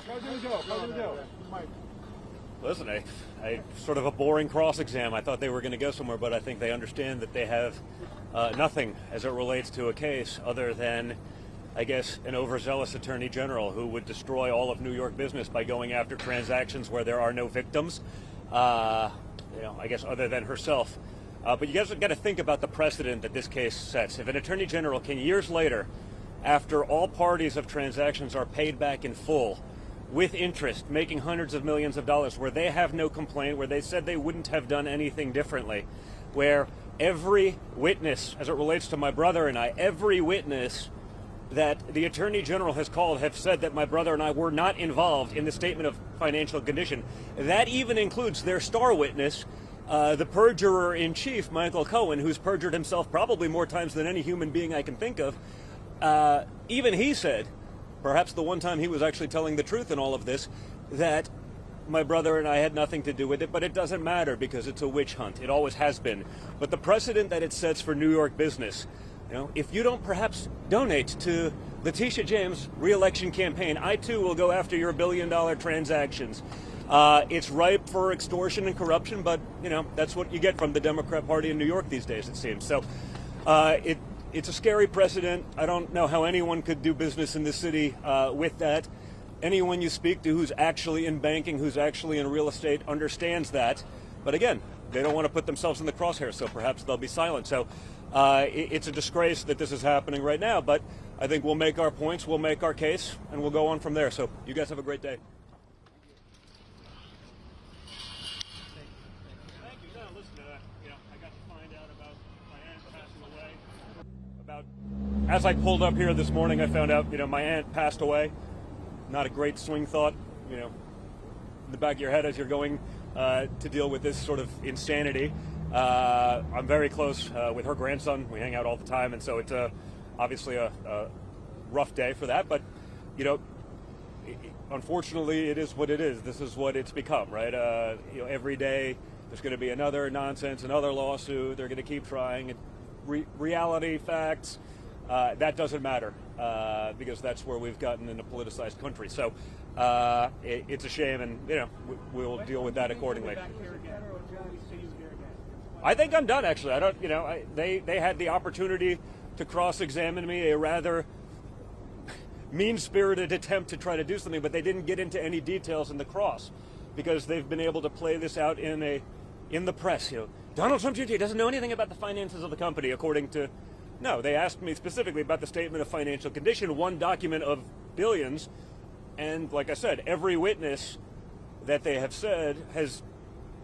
How did it go? How did it go? Listen, I sort of a boring cross-exam. I thought they were going to go somewhere, but I think they understand that they have nothing as it relates to a case other than, I guess, an overzealous attorney general who would destroy all of New York business by going after transactions where there are no victims, I guess, other than herself. But you guys have got to think about the precedent that this case sets. If an attorney general can, years later, after all parties of transactions are paid back in full, with interest, making hundreds of millions of dollars, where they have no complaint, where they said they wouldn't have done anything differently, where every witness, as it relates to my brother and I, every witness that the Attorney General has called have said that my brother and I were not involved in the statement of financial condition. That even includes their star witness, the perjurer-in-chief, Michael Cohen, who's perjured himself probably more times than any human being I can think of. Even he said, perhaps the one time he was actually telling the truth in all of this, that my brother and I had nothing to do with it, but it doesn't matter because it's a witch hunt. It always has been. But the precedent that it sets for New York business, if you don't perhaps donate to Letitia James' re-election campaign, I too will go after your billion-dollar transactions. It's ripe for extortion and corruption, but, that's what you get from the Democrat Party in New York these days, it seems. So it's a scary precedent. I don't know how anyone could do business in this city with that. Anyone you speak to who's actually in banking, who's actually in real estate, understands that. But again, they don't want to put themselves in the crosshairs, so perhaps they'll be silent. So it's a disgrace that this is happening right now, but I think we'll make our points, we'll make our case, and we'll go on from there. So you guys have a great day. Thank you. No, listen, I got to find out about my aunt passing away. As I pulled up here this morning, I found out, my aunt passed away. Not a great swing thought, in the back of your head as you're going to deal with this sort of insanity. I'm very close with her grandson. We hang out all the time, and so it's obviously a rough day for that. But, unfortunately, it is what it is. This is what it's become, right? Every day there's going to be another nonsense, another lawsuit. They're going to keep trying. Reality, facts, that doesn't matter because that's where we've gotten in a politicized country. So it's a shame, and we'll deal with that accordingly. I think I'm done. Actually, I don't. They had the opportunity to cross-examine me, a rather mean-spirited attempt to try to do something, but they didn't get into any details in the cross because they've been able to play this out in the press. Donald Trump Jr. doesn't know anything about the finances of the company, according to. No, they asked me specifically about the statement of financial condition, one document of billions, and like I said, every witness that they have said has,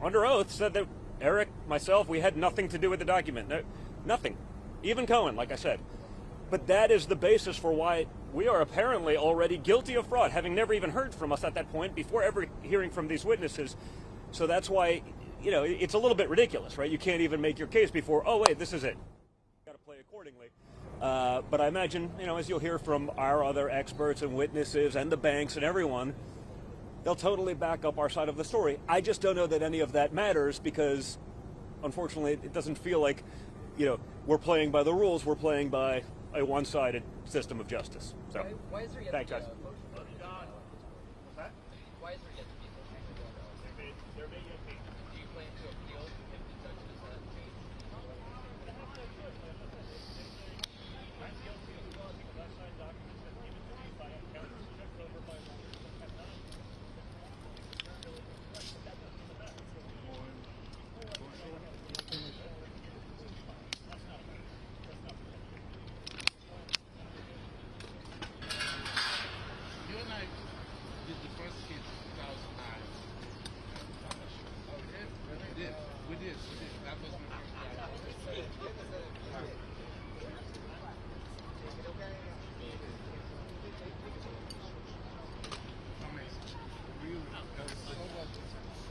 under oath, said that Eric, myself, we had nothing to do with the document. No, nothing. Even Cohen, like I said. But that is the basis for why we are apparently already guilty of fraud, having never even heard from us at that point before ever hearing from these witnesses. So that's why, it's a little bit ridiculous, right? You can't even make your case before, oh, wait, this is it. Got to play accordingly. But I imagine, as you'll hear from our other experts and witnesses and the banks and everyone, they'll totally back up our side of the story. I just don't know that any of that matters because, unfortunately, it doesn't feel like, we're playing by the rules. We're playing by a one-sided system of justice. So, why is there yet thanks, guys.